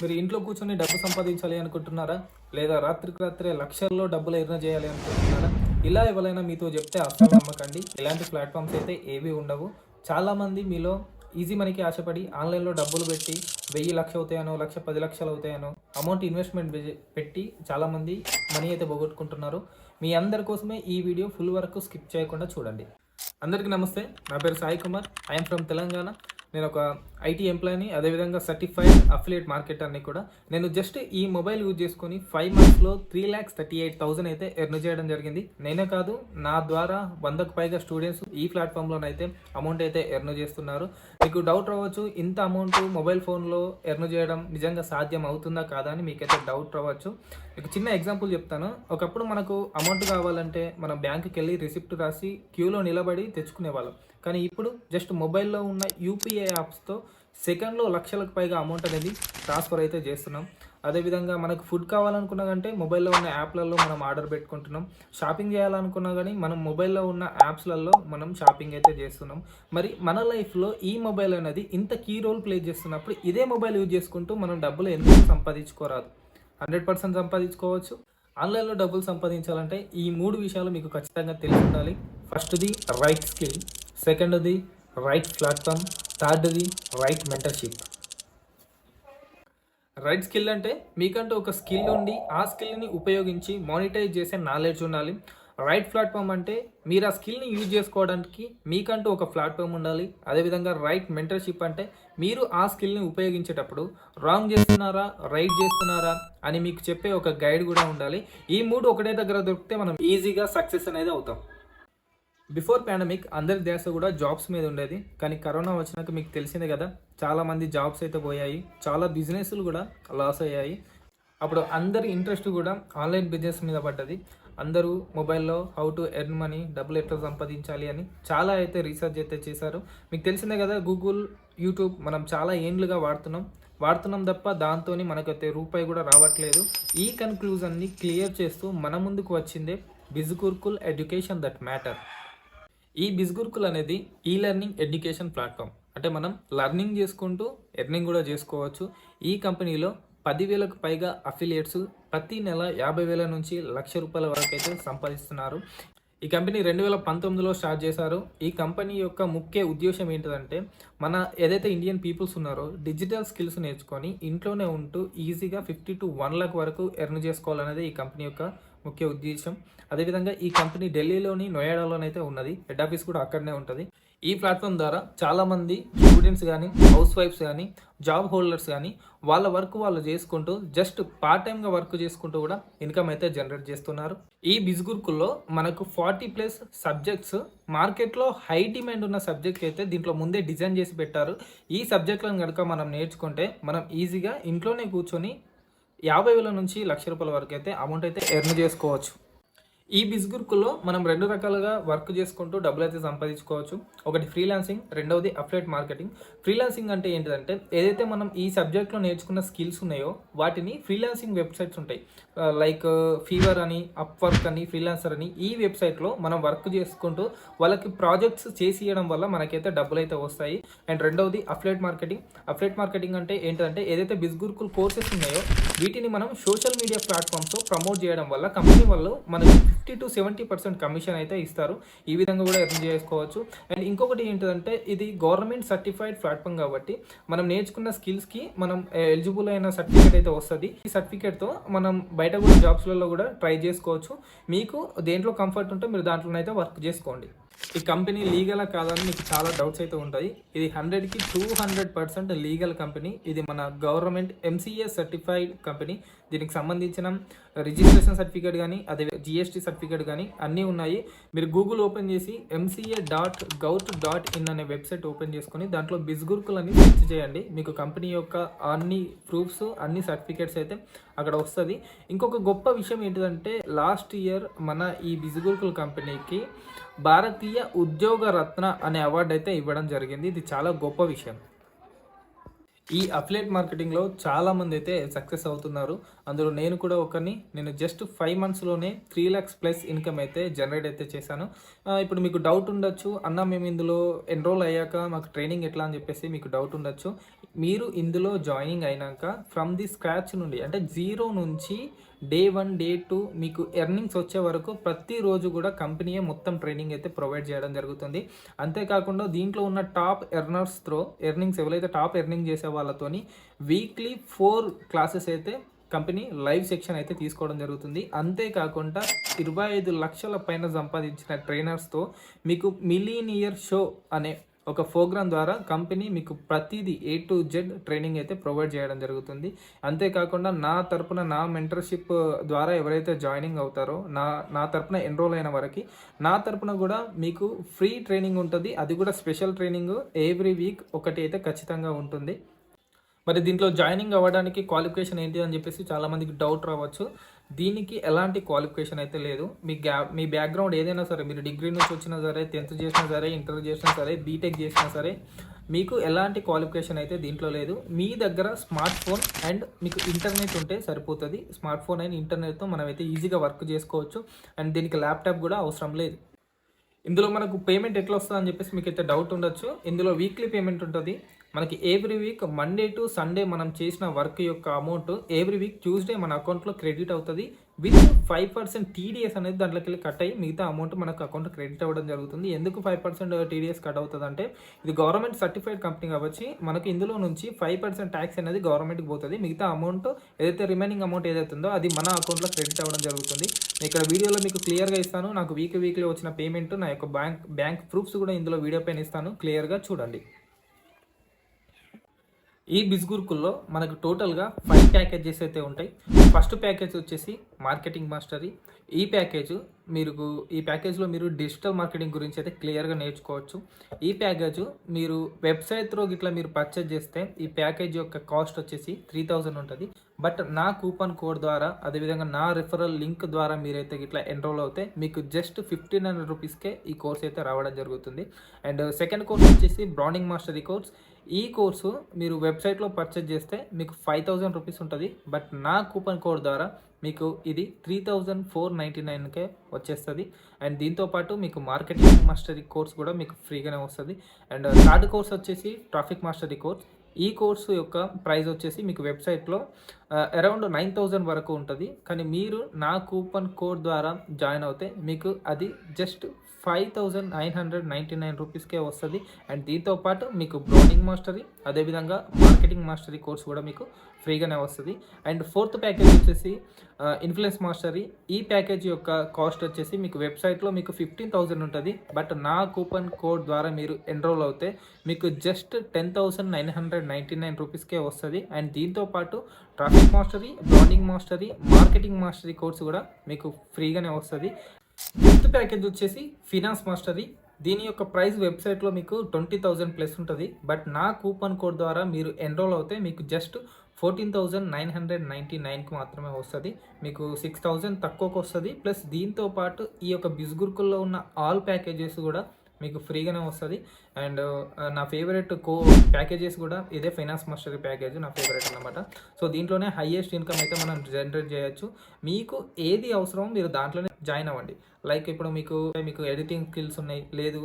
మీరు ఇంట్లో కూర్చొని డబ్బు సంపాదించాలి అనుకుంటున్నారా? లేదా రాత్రికి రాత్రే లక్షల్లో డబ్బులు ఎర్న్ చేయాలి అనుకుంటున్నారా? ఇలా ఎవరైనా మీతో చెప్తే అస్సలు నమ్మకండి. ఇలాంటి ప్లాట్ఫామ్స్ అయితే ఏవి ఉండవు. చాలామంది మీలో ఈజీ మనీకి ఆశపడి ఆన్లైన్లో డబ్బులు పెట్టి 1000 లక్ష అవుతాయనో, 10 లక్షలు అవుతాయనో అమౌంట్ ఇన్వెస్ట్మెంట్ పెట్టి చాలామంది మనీ అయితే పోగొట్టుకుంటున్నారు. మీ అందరి కోసమే ఈ వీడియో ఫుల్ వరకు స్కిప్ చేయకుండా చూడండి. అందరికీ నమస్తే. నా పేరు సాయి కుమార్. I'm from Telangana. నేను ఒక ఐటీ ఎంప్లాయీని, అదేవిధంగా సర్టిఫైడ్ అఫిలియేట్ మార్కెటర్ని కూడా. నేను జస్ట్ ఈ మొబైల్ యూజ్ చేసుకొని 5 మంత్స్లో 3,38,000 అయితే ఎర్న్ చేయడం జరిగింది. నేనే కాదు, నా ద్వారా 100కు పైగా స్టూడెంట్స్ ఈ ప్లాట్ఫామ్లోనైతే అమౌంట్ అయితే ఎర్న్ చేస్తున్నారు. మీకు డౌట్ రావచ్చు, ఇంత అమౌంట్ మొబైల్ ఫోన్లో ఎర్న్ చేయడం నిజంగా సాధ్యం అవుతుందా కాదా అని మీకైతే డౌట్ రావచ్చు. మీకు చిన్న ఎగ్జాంపుల్ చెప్తాను. ఒకప్పుడు మనకు అమౌంట్ కావాలంటే మనం బ్యాంకుకి వెళ్ళి రిసిప్ట్ రాసి క్యూలో నిలబడి తెచ్చుకునేవాళ్ళం. కానీ ఇప్పుడు జస్ట్ మొబైల్లో ఉన్న యూపీఐ యాప్స్తో సెకండ్లో లక్షలకు పైగా అమౌంట్ అనేది ట్రాన్స్ఫర్ అయితే చేస్తున్నాం. అదేవిధంగా మనకు ఫుడ్ కావాలనుకున్నా కంటే మొబైల్లో ఉన్న యాప్లలో మనం ఆర్డర్ పెట్టుకుంటున్నాం. షాపింగ్ చేయాలనుకున్నా కానీ మనం మొబైల్లో ఉన్న యాప్స్లలో మనం షాపింగ్ అయితే చేస్తున్నాం. మరి మన లైఫ్లో ఈ మొబైల్ అనేది ఇంత కీ రోల్ ప్లే చేస్తున్నప్పుడు ఇదే మొబైల్ యూజ్ చేసుకుంటూ మనం డబ్బులు ఎందుకు సంపాదించుకోరాదు? 100% సంపాదించుకోవచ్చు. ఆన్లైన్లో డబ్బులు సంపాదించాలంటే ఈ 3 విషయాలు మీకు ఖచ్చితంగా తెలిసి ఉండాలి. ఫస్ట్ది రైట్ స్కిల్, సెకండ్ది రైట్ ప్లాట్ఫామ్, థర్డ్ది రైట్ మెంటర్షిప్. రైట్ స్కిల్ అంటే మీకంటూ ఒక స్కిల్ ఉండి ఆ స్కిల్ని ఉపయోగించి మానిటైజ్ చేసే నాలెడ్జ్ ఉండాలి. రైట్ ప్లాట్ఫామ్ అంటే మీరు ఆ స్కిల్ని యూజ్ చేసుకోవడానికి మీకంటూ ఒక ప్లాట్ఫామ్ ఉండాలి. అదేవిధంగా రైట్ మెంటర్షిప్ అంటే మీరు ఆ స్కిల్ని ఉపయోగించేటప్పుడు రాంగ్ చేస్తున్నారా, రైట్ చేస్తున్నారా అని మీకు చెప్పే ఒక గైడ్ కూడా ఉండాలి. ఈ 3 ఒకటే దగ్గర దొరికితే మనం ఈజీగా సక్సెస్ అనేది అవుతాం. బిఫోర్ పాండమిక్ అందరి ధ్యాస కూడా జాబ్స్ మీద ఉండేది. కానీ కరోనా వచ్చినాక మీకు తెలిసిందే కదా, చాలామంది జాబ్స్ అయితే పోయాయి, చాలా బిజినెస్లు కూడా లాస్ అయ్యాయి. అప్పుడు అందరి ఇంట్రెస్ట్ కూడా ఆన్లైన్ బిజినెస్ మీద పడ్డది. అందరూ మొబైల్లో హౌ టు ఎర్న్ మనీ, డబ్బులు ఎట్లా సంపాదించాలి అని చాలా అయితే రీసెర్చ్ అయితే చేశారు. మీకు తెలిసిందే కదా, గూగుల్, యూట్యూబ్ మనం చాలా ఏండ్లుగా వాడుతున్నాం తప్ప దాంతో మనకైతే రూపాయి కూడా రావట్లేదు. ఈ కన్క్లూజన్ని క్లియర్ చేస్తూ మన ముందుకు వచ్చిందే బిజ్గురుకుల్ ఎడ్యుకేషన్ దట్ మ్యాటర్. ఈ బిజ్గురుకుల్ అనేది ఈ లెర్నింగ్ ఎడ్యుకేషన్ ప్లాట్ఫామ్. అంటే మనం లెర్నింగ్ చేసుకుంటూ ఎర్నింగ్ కూడా చేసుకోవచ్చు. ఈ కంపెనీలో 10,000కు పైగా అఫిలియేట్స్ ప్రతి నెల 50,000 నుంచి ₹1,00,000 వరకు అయితే సంపాదిస్తున్నారు. ఈ కంపెనీ 2019లో స్టార్ట్ చేశారు. ఈ కంపెనీ యొక్క ముఖ్య ఉద్దేశం ఏంటంటే మన ఏదైతే ఇండియన్ పీపుల్స్ ఉన్నారో డిజిటల్ స్కిల్స్ నేర్చుకొని ఇంట్లోనే ఉంటూ ఈజీగా 50 to 1 lakh వరకు ఎర్న్ చేసుకోవాలనేది ఈ కంపెనీ యొక్క ముఖ్య ఉద్దేశం. అదేవిధంగా ఈ కంపెనీ ఢిల్లీలోని నోయిడాలోనైతే ఉన్నది. హెడ్ ఆఫీస్ కూడా అక్కడనే ఉంటుంది. ఈ ప్లాట్ఫామ్ ద్వారా చాలామంది స్టూడెంట్స్ కానీ, హౌస్ వైఫ్స్ కానీ, జాబ్ హోల్డర్స్ కానీ వాళ్ళ వర్క్ వాళ్ళు చేసుకుంటూ జస్ట్ పార్ట్ టైమ్గా వర్క్ చేసుకుంటూ కూడా ఇన్కమ్ అయితే జనరేట్ చేస్తున్నారు. ఈ బిజ్గురుకుల్లో మనకు 40+ సబ్జెక్ట్స్, మార్కెట్లో హై డిమాండ్ ఉన్న సబ్జెక్ట్ అయితే దీంట్లో ముందే డిజైన్ చేసి పెట్టారు. ఈ సబ్జెక్టులను కనుక మనం నేర్చుకుంటే మనం ఈజీగా ఇంట్లోనే కూర్చొని 50,000 నుంచి ₹1,00,000 వరకు అయితే అమౌంట్ అయితే ఎర్న్ చేసుకోవచ్చు. ఈ బిజ్గురుకుల్లో మనం 2 రకాలుగా వర్క్ చేసుకుంటూ డబ్బులు అయితే సంపాదించుకోవచ్చు. ఒకటి ఫ్రీలాన్సింగ్, రెండవది అఫిలియేట్ మార్కెటింగ్. ఫ్రీలాన్సింగ్ అంటే ఏంటంటే ఏదైతే మనం ఈ సబ్జెక్ట్లో నేర్చుకున్న స్కిల్స్ ఉన్నాయో వాటిని ఫ్రీలాన్సింగ్ వెబ్సైట్స్ ఉంటాయి, లైక్ ఫీవర్ అని, అప్వర్క్ అని, ఫ్రీలాన్సర్ అని. ఈ వెబ్సైట్లో మనం వర్క్ చేసుకుంటూ వాళ్ళకి ప్రాజెక్ట్స్ చేసి ఇవ్వడం వల్ల మనకైతే డబ్బులు అయితే వస్తాయి. అండ్ రెండవది అఫిలియేట్ మార్కెటింగ్. అఫిలియేట్ మార్కెటింగ్ అంటే ఏంటంటే ఏదైతే బిజ్గురుకుల్ కోర్సెస్ ఉన్నాయో వీటిని మనం సోషల్ మీడియా ప్లాట్ఫామ్స్లో ప్రమోట్ చేయడం వల్ల కంపెనీ వాళ్ళు మనకి 50 to 70% కమిషన్ అయితే ఇస్తారు. ఈ విధంగా కూడా ఎర్న్ చేసుకోవచ్చు. అండ్ ఇంకొకటి ఏంటంటే ఇది గవర్నమెంట్ సర్టిఫైడ్ ప్లాట్ఫామ్ కాబట్టి మనం నేర్చుకున్న స్కిల్స్కి మనం ఎలిజిబుల్ అయిన సర్టిఫికేట్ అయితే వస్తుంది. ఈ సర్టిఫికేట్తో మనం బయట కూడా జాబ్స్లలో కూడా ట్రై చేసుకోవచ్చు. మీకు దేంట్లో కంఫర్ట్ ఉంటే మీరు దాంట్లోనైతే వర్క్ చేసుకోండి. ఈ కంపెనీ లీగలా కాదని మీకు చాలా డౌట్స్ అయితే ఉంటాయి. ఇది 100కి 200% లీగల్ కంపెనీ. ఇది మన గవర్నమెంట్ MCA సర్టిఫైడ్ కంపెనీ. దీనికి సంబంధించిన రిజిస్ట్రేషన్ సర్టిఫికేట్ కానీ, అదే GST సర్టిఫికేట్ కానీ అన్నీ ఉన్నాయి. మీరు గూగుల్ ఓపెన్ చేసి mca.gov.in అనే వెబ్సైట్ ఓపెన్ చేసుకొని దాంట్లో బిజ్గురుకుల్ అని సెర్చ్ చేయండి. మీకు కంపెనీ యొక్క అన్ని ప్రూఫ్స్, అన్ని సర్టిఫికేట్స్ అయితే అక్కడ వస్తుంది. ఇంకొక గొప్ప విషయం ఏంటంటే లాస్ట్ ఇయర్ మన ఈ బిజ్గురుకుల్ కంపెనీకి భారతీయ ఉద్యోగ రత్న అనే అవార్డు అయితే ఇవ్వడం జరిగింది. ఇది చాలా గొప్ప విషయం. ఈ అఫిలియేట్ మార్కెటింగ్లో చాలామంది అయితే సక్సెస్ అవుతున్నారు. అందులో నేను కూడా ఒకరిని. నేను జస్ట్ 5 మంత్స్లోనే 3 lakhs+ ఇన్కమ్ అయితే జనరేట్ అయితే చేశాను. ఇప్పుడు మీకు డౌట్ ఉండొచ్చు, అన్న మేము ఇందులో ఎన్రోల్ అయ్యాక మాకు ట్రైనింగ్ ఎట్లా అని చెప్పేసి మీకు డౌట్ ఉండొచ్చు. మీరు ఇందులో జాయినింగ్ అయినాక ఫ్రమ్ ది స్క్రాచ్ నుండి అంటే జీరో నుంచి డే 1 డే 2 మీకు ఎర్నింగ్స్ వచ్చే వరకు ప్రతిరోజు కూడా కంపెనీయే మొత్తం ట్రైనింగ్ అయితే ప్రొవైడ్ చేయడం జరుగుతుంది. అంతేకాకుండా దీంట్లో ఉన్న టాప్ ఎర్నర్స్తో ఎర్నింగ్స్ ఎవరైతే టాప్ ఎర్నింగ్ చేసే వాళ్ళతోని వీక్లీ 4 క్లాసెస్ అయితే కంపెనీ లైవ్ సెక్షన్ అయితే తీసుకోవడం జరుగుతుంది. అంతేకాకుండా 25 లక్షల పైన సంపాదించిన ట్రైనర్స్తో మీకు మిలీనియర్ షో అనే ఒక ప్రోగ్రామ్ ద్వారా కంపెనీ మీకు ప్రతిదీ A to Z ట్రైనింగ్ అయితే ప్రొవైడ్ చేయడం జరుగుతుంది. అంతేకాకుండా నా తరపున నా మెంటర్షిప్ ద్వారా ఎవరైతే జాయినింగ్ అవుతారో నా తరపున ఎన్రోల్ అయిన వరకు నా తరపున కూడా మీకు ఫ్రీ ట్రైనింగ్ ఉంటుంది. అది కూడా స్పెషల్ ట్రైనింగ్ ఎవ్రీ వీక్ ఒకటి అయితే ఖచ్చితంగా ఉంటుంది. మరి దీంట్లో జాయినింగ్ అవ్వడానికి క్వాలిఫికేషన్ ఏంటి అని చెప్పేసి చాలామందికి డౌట్ రావచ్చు. దీనికి ఎలాంటి క్వాలిఫికేషన్ అయితే లేదు. మీ బ్యాక్గ్రౌండ్ ఏదైనా సరే, మీరు డిగ్రీ నుంచి వచ్చినా సరే, 10th చేసినా సరే, ఇంటర్ చేసినా సరే, బీటెక్ చేసినా సరే, మీకు ఎలాంటి క్వాలిఫికేషన్ అయితే దీంట్లో లేదు. మీ దగ్గర స్మార్ట్ ఫోన్ అండ్ మీకు ఇంటర్నెట్ ఉంటే సరిపోతుంది. స్మార్ట్ ఫోన్ అండ్ ఇంటర్నెట్తో మనం అయితే ఈజీగా వర్క్ చేసుకోవచ్చు. అండ్ దీనికి ల్యాప్టాప్ కూడా అవసరం లేదు. ఇందులో మనకు పేమెంట్ ఎట్లా వస్తుంది అని చెప్పేసి మీకు అయితే డౌట్ ఉండొచ్చు. ఇందులో వీక్లీ పేమెంట్ ఉంటుంది. మనకి every week Monday to Sunday మనం చేసిన వర్క్ యొక్క అమౌంట్ ఎవ్రీ వీక్ ట్యూస్డే మన అకౌంట్లో క్రెడిట్ అవుతుంది. విత్ 5% TDS అనేది దాంట్లోకి వెళ్ళి కట్ అయ్యి మిగతా అమౌంట్ మనకు అకౌంట్లో క్రెడిట్ అవ్వడం జరుగుతుంది. ఎందుకు 5% TDS కట్ అవుతుంది అంటే ఇది గవర్నమెంట్ సర్టిఫైడ్ కంపెనీ కాబట్టి మనకి ఇందులో నుంచి 5% ట్యాక్స్ అనేది గవర్నమెంట్కి పోతుంది. మిగతా అమౌంట్ ఏదైతే రిమైనింగ్ అమౌంట్ ఏదైతే ఉందో అది మన అకౌంట్లో క్రెడిట్ అవ్వడం జరుగుతుంది. ఇక్కడ వీడియోలో మీకు క్లియర్గా ఇస్తాను. నాకు వీక్లీ వచ్చిన పేమెంట్, నా యొక్క బ్యాంక్ ప్రూఫ్స్ కూడా ఇందులో వీడియో పైన ఇస్తాను. క్లియర్గా చూడండి. ఈ బిస్గురుకుల్లో మనకు టోటల్గా 5 ప్యాకేజెస్ అయితే ఉంటాయి. ఫస్ట్ ప్యాకేజ్ వచ్చేసి మార్కెటింగ్ మాస్టరీ. ఈ ప్యాకేజ్లో మీరు డిజిటల్ మార్కెటింగ్ గురించి అయితే క్లియర్గా నేర్చుకోవచ్చు. ఈ ప్యాకేజ్ మీరు వెబ్సైట్లో గిట్లా మీరు పర్చేజ్ చేస్తే ఈ ప్యాకేజ్ యొక్క కాస్ట్ వచ్చేసి 3000 ఉంటుంది. బట్ నా కూపన్ కోడ్ ద్వారా, అదేవిధంగా నా రిఫరల్ లింక్ ద్వారా మీరైతే గిట్లా ఎన్రోల్ అవుతే మీకు జస్ట్ 1500 రూపీస్కే ఈ కోర్స్ అయితే రావడం జరుగుతుంది. అండ్ సెకండ్ కోర్స్ వచ్చేసి బ్రాండింగ్ మాస్టరీ కోర్స్. ఈ కోర్సు మీరు వెబ్సైట్లో పర్చేజ్ చేస్తే మీకు 5000 రూపీస్ ఉంటుంది. బట్ నా కూపన్ కోడ్ ద్వారా మీకు ఇది 3499కే వచ్చేస్తుంది. అండ్ దీంతోపాటు మీకు మార్కెటింగ్ మాస్టరీ కోర్స్ కూడా మీకు ఫ్రీగానే వస్తుంది. అండ్ థర్డ్ కోర్స్ వచ్చేసి ట్రాఫిక్ మాస్టరీ కోర్స్. ఈ కోర్సు యొక్క ప్రైస్ వచ్చేసి మీకు వెబ్సైట్లో అరౌండ్ 9000 వరకు ఉంటుంది. కానీ మీరు నా కూపన్ కోడ్ ద్వారా జాయిన్ అవుతే మీకు అది జస్ట్ 5999 రూపీస్కే వస్తుంది. అండ్ దీంతోపాటు మీకు బ్రాండింగ్ మాస్టరీ, అదేవిధంగా మార్కెటింగ్ మాస్టరీ కోర్స్ కూడా మీకు ఫ్రీగానే వస్తుంది. అండ్ ఫోర్త్ ప్యాకేజ్ వచ్చేసి ఇన్ఫ్లుయెన్స్ మాస్టరీ. ఈ ప్యాకేజ్ యొక్క కాస్ట్ వచ్చేసి మీకు వెబ్సైట్లో మీకు 15000 ఉంటుంది. బట్ నా కూపన్ కోడ్ ద్వారా మీరు ఎన్రోల్ అవుతే మీకు జస్ట్ 10999 రూపీస్కే వస్తుంది. అండ్ దీంతోపాటు traffic mastery, branding mastery, marketing mastery course కూడా మీకు ఫ్రీగానే వస్తుంది. ఫిఫ్త్ ప్యాకేజ్ వచ్చేసి ఫినాన్స్ మాస్టరీ. దీని యొక్క ప్రైస్ వెబ్సైట్లో మీకు 20,000 ప్లస్ ఉంటుంది. బట్ నా కూపన్ కోడ్ ద్వారా మీరు ఎన్రోల్ అవుతే మీకు జస్ట్ 14,999కి మాత్రమే వస్తుంది. మీకు 6,000 తక్కువకు వస్తుంది. ప్లస్ దీంతో పాటు ఈ యొక్క బిస్గురుకుల్లో ఉన్న ఆల్ ప్యాకేజెస్ కూడా మీకు ఫ్రీగానే వస్తుంది. అండ్ నా ఫేవరెట్ ప్యాకేజెస్ కూడా ఇదే ఫైనాన్స్ మాస్టరీ ప్యాకేజ్ నా ఫేవరెట్ అనమాట. సో దీంట్లోనే హైయెస్ట్ ఇన్కమ్ అయితే మనం జనరేట్ చేయొచ్చు. మీకు ఏది అవసరమో మీరు దాంట్లోనే జాయిన్ అవ్వండి. లైక్ ఇప్పుడు మీకు ఎడిటింగ్ స్కిల్స్ ఉన్నాయి, లేదు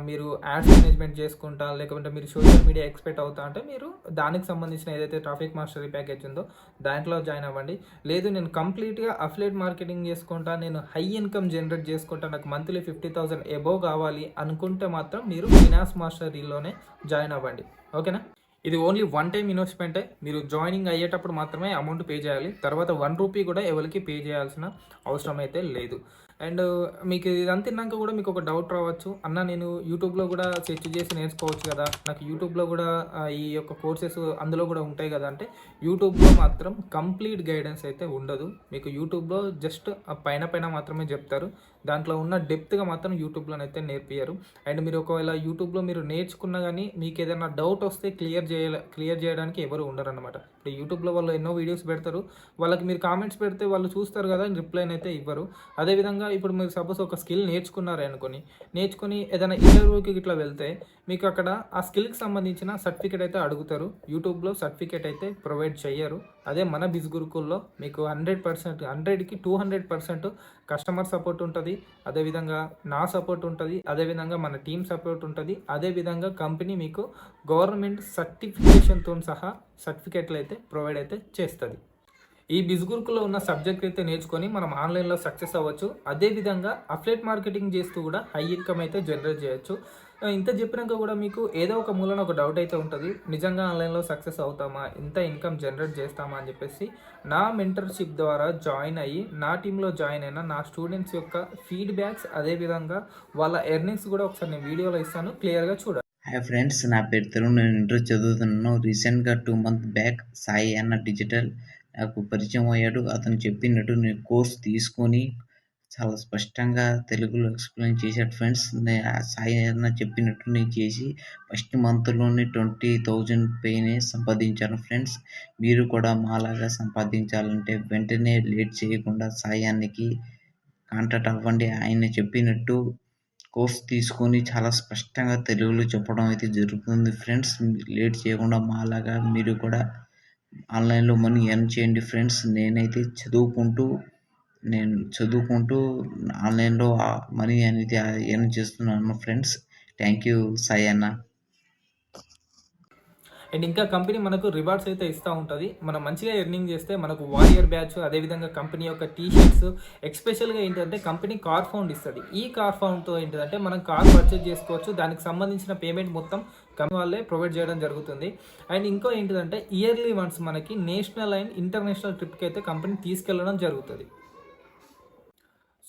మీరు యాడ్స్ మేనేజ్మెంట్ చేసుకుంటా, లేకపోతే మీరు సోషల్ మీడియా ఎక్స్పర్ట్ అవుతా అంటే మీరు దానికి సంబంధించిన ఏదైతే ట్రాఫిక్ మాస్టరీ ప్యాకేజ్ ఉందో దాంట్లో జాయిన్ అవ్వండి. లేదు నేను కంప్లీట్గా అఫిలియేట్ మార్కెటింగ్ చేసుకుంటా, నేను హై ఇన్కమ్ జనరేట్ చేసుకుంటా, నాకు మంత్లీ 50,000 అబోవ్ కావాలి అనుకుంటే మాత్రం మీరు ఫినాన్స్ మాస్టరీలోనే జాయిన్ అవ్వండి. ఓకేనా? ఇది ఓన్లీ 1 టైం ఇన్వెస్ట్మెంటే. మీరు జాయినింగ్ అయ్యేటప్పుడు మాత్రమే అమౌంట్ పే చేయాలి. తర్వాత 1 రూపీ కూడా ఎవరికి పే చేయాల్సిన అవసరం అయితే లేదు. అండ్ మీకు ఇదంతా తిన్నాక కూడా మీకు ఒక డౌట్ రావచ్చు, అన్న నేను యూట్యూబ్లో కూడా సెర్చ్ చేసి నేర్చుకోవచ్చు కదా, నాకు యూట్యూబ్లో కూడా ఈ యొక్క కోర్సెస్ అందులో కూడా ఉంటాయి కదా అంటే యూట్యూబ్లో మాత్రం కంప్లీట్ గైడెన్స్ అయితే ఉండదు. మీకు యూట్యూబ్లో జస్ట్ పైన మాత్రమే చెప్తారు. దాంట్లో ఉన్న డెప్త్గా మాత్రం యూట్యూబ్లోనైతే నేర్పియరు. అండ్ మీరు ఒకవేళ యూట్యూబ్లో మీరు నేర్చుకున్నా కానీ మీకు ఏదైనా డౌట్ వస్తే క్లియర్ చేయడానికి ఎవరు ఉండరు అనమాట. ఇప్పుడు యూట్యూబ్లో వాళ్ళు ఎన్నో వీడియోస్ పెడతారు, వాళ్ళకి మీరు కామెంట్స్ పెడితే వాళ్ళు చూస్తారు కదా, రిప్లైన్ అయితే ఇవ్వరు. అదేవిధంగా ఇప్పుడు మీరు సపోజ్ ఒక స్కిల్ నేర్చుకొని ఏదైనా ఇంటర్వ్యూకి ఇట్లా వెళ్తే మీకు అక్కడ ఆ స్కిల్కి సంబంధించిన సర్టిఫికేట్ అయితే అడుగుతారు. యూట్యూబ్లో సర్టిఫికేట్ అయితే ప్రొవైడ్ చేయరు. అదే మన బిస్గురుకుల్లో మీకు 100%, 100కి 200% కస్టమర్ సపోర్ట్ ఉంటుంది, అదేవిధంగా నా సపోర్ట్ ఉంటుంది, అదేవిధంగా మన టీమ్ సపోర్ట్ ఉంటుంది, అదేవిధంగా కంపెనీ మీకు గవర్నమెంట్ సర్టిఫికేషన్తో సహా సర్టిఫికేట్లు అయితే ప్రొవైడ్ అయితే చేస్తుంది. ఈ బిజ్గురుకులో ఉన్న సబ్జెక్ట్ అయితే నేర్చుకొని మనం ఆన్లైన్లో సక్సెస్ అవ్వచ్చు. అదేవిధంగా అఫ్లేట్ మార్కెటింగ్ చేస్తూ కూడా హై ఇన్కమ్ అయితే జనరేట్ చేయొచ్చు. ఇంత చెప్పినాక కూడా మీకు ఏదో ఒక మూలన ఒక డౌట్ అయితే ఉంటుంది, నిజంగా ఆన్లైన్లో సక్సెస్ అవుతామా, ఇంత ఇన్కమ్ జనరేట్ చేస్తామా అని చెప్పేసి నా మెంటర్షిప్ ద్వారా జాయిన్ అయ్యి నా టీంలో జాయిన్ అయిన నా స్టూడెంట్స్ యొక్క ఫీడ్బ్యాక్స్ అదేవిధంగా వాళ్ళ ఎర్నింగ్స్ కూడా ఒకసారి నేను వీడియోలో ఇస్తాను, క్లియర్గా చూడండి. హాయ్ ఫ్రెండ్స్, నా పేరు తరుణ్. నేను ఇంటర్ చదువుతున్నాను. రీసెంట్గా 2 months బ్యాక్ సాయి అన్న డిజిటల్ నాకు పరిచయం అయ్యాడు. అతను చెప్పినట్టు నేను కోర్స్ తీసుకొని చాలా స్పష్టంగా తెలుగులో ఎక్స్ప్లెయిన్ చేశాడు ఫ్రెండ్స్. సాయి అన్న చెప్పినట్టు నేను చేసి ఫస్ట్ మంత్లోనే 20,000 పైనే సంపాదించాను ఫ్రెండ్స్. మీరు కూడా మాలాగా సంపాదించాలంటే వెంటనే లేట్ చేయకుండా సాయి అన్నకి కాంటాక్ట్ అవ్వండి. ఆయన చెప్పినట్టు కోర్స్ తీసుకొని చాలా స్పష్టంగా తెలుగులో చెప్పడం అయితే జరుగుతుంది ఫ్రెండ్స్. లేట్ చేయకుండా మాలాగా మీరు కూడా ఆన్లైన్లో మనీ ఎర్న్ చేయండి ఫ్రెండ్స్. నేనైతే చదువుకుంటూ ఆన్లైన్లో మనీ అనేది ఎర్న్ చేస్తున్నాను ఫ్రెండ్స్. థ్యాంక్ యూ సాయి అన్న. అండ్ ఇంకా కంపెనీ మనకు రివార్డ్స్ అయితే ఇస్తూ ఉంటుంది. మనం మంచిగా ఎర్నింగ్ చేస్తే మనకు వారియర్ బ్యాచ్, అదేవిధంగా కంపెనీ యొక్క టీషర్ట్స్, ఎక్స్పెషల్గా ఏంటంటే కంపెనీ కార్ ఫౌండ్ ఇస్తుంది. ఈ కార్ ఫౌండ్తో ఏంటంటే మనం కార్ పర్చేజ్ చేసుకోవచ్చు. దానికి సంబంధించిన పేమెంట్ మొత్తం కంపెనీ వాళ్ళే ప్రొవైడ్ చేయడం జరుగుతుంది. అండ్ ఇంకో ఏంటిదంటే ఇయర్లీ వన్స్ మనకి నేషనల్ అండ్ ఇంటర్నేషనల్ ట్రిప్కి అయితే కంపెనీ తీసుకెళ్ళడం జరుగుతుంది.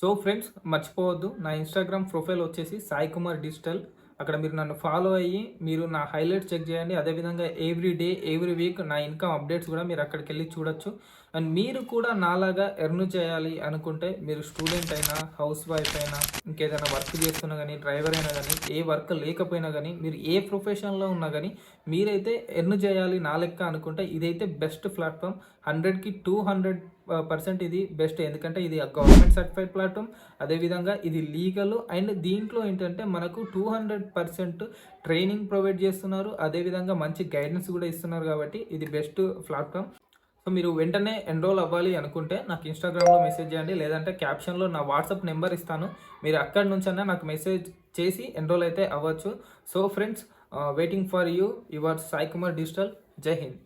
సో ఫ్రెండ్స్, మర్చిపోవద్దు, నా ఇన్స్టాగ్రామ్ ప్రొఫైల్ వచ్చేసి సాయి కుమార్ డిజిటల్. అక్కడ మీరు నన్ను ఫాలో అయ్యి మీరు నా హైలైట్స్ చెక్ చేయండి. అదేవిధంగా ఎవ్రీ డే ఎవ్రీ వీక్ నా ఇన్కమ్ అప్డేట్స్ కూడా మీరు అక్కడికి వెళ్ళి చూడొచ్చు. అండ్ మీరు కూడా నాలాగా ఎర్న్ చేయాలి అనుకుంటే మీరు స్టూడెంట్ అయినా, హౌస్ వైఫ్ అయినా, ఇంకేదైనా వర్క్ చేస్తున్నా కానీ, డ్రైవర్ అయినా కానీ, ఏ వర్క్ లేకపోయినా కానీ, మీరు ఏ ప్రొఫెషన్లో ఉన్నా కానీ మీరైతే ఎర్న్ చేయాలి నా లెక్క అనుకుంటే ఇదైతే బెస్ట్ ప్లాట్ఫామ్. 100కి 200% ఇది బెస్ట్. ఎందుకంటే ఇది గవర్నమెంట్ సర్టిఫైడ్ ప్లాట్ఫామ్, అదేవిధంగా ఇది లీగల్. అండ్ దీంట్లో ఏంటంటే మనకు 200% ట్రైనింగ్ ప్రొవైడ్ చేస్తున్నారు, అదేవిధంగా మంచి గైడెన్స్ కూడా ఇస్తున్నారు. కాబట్టి ఇది బెస్ట్ ప్లాట్ఫామ్. సో మీరు వెంటనే ఎన్రోల్ అవ్వాలి అనుకుంటే నాకు ఇన్స్టాగ్రామ్లో మెసేజ్ చేయండి, లేదంటే క్యాప్షన్లో నా వాట్సాప్ నెంబర్ ఇస్తాను, మీరు అక్కడి నుంచైనా నాకు మెసేజ్ చేసి ఎన్రోల్ అయితే అవ్వచ్చు. So friends, waiting for you, your Sai Kumar digital. జై హింద్.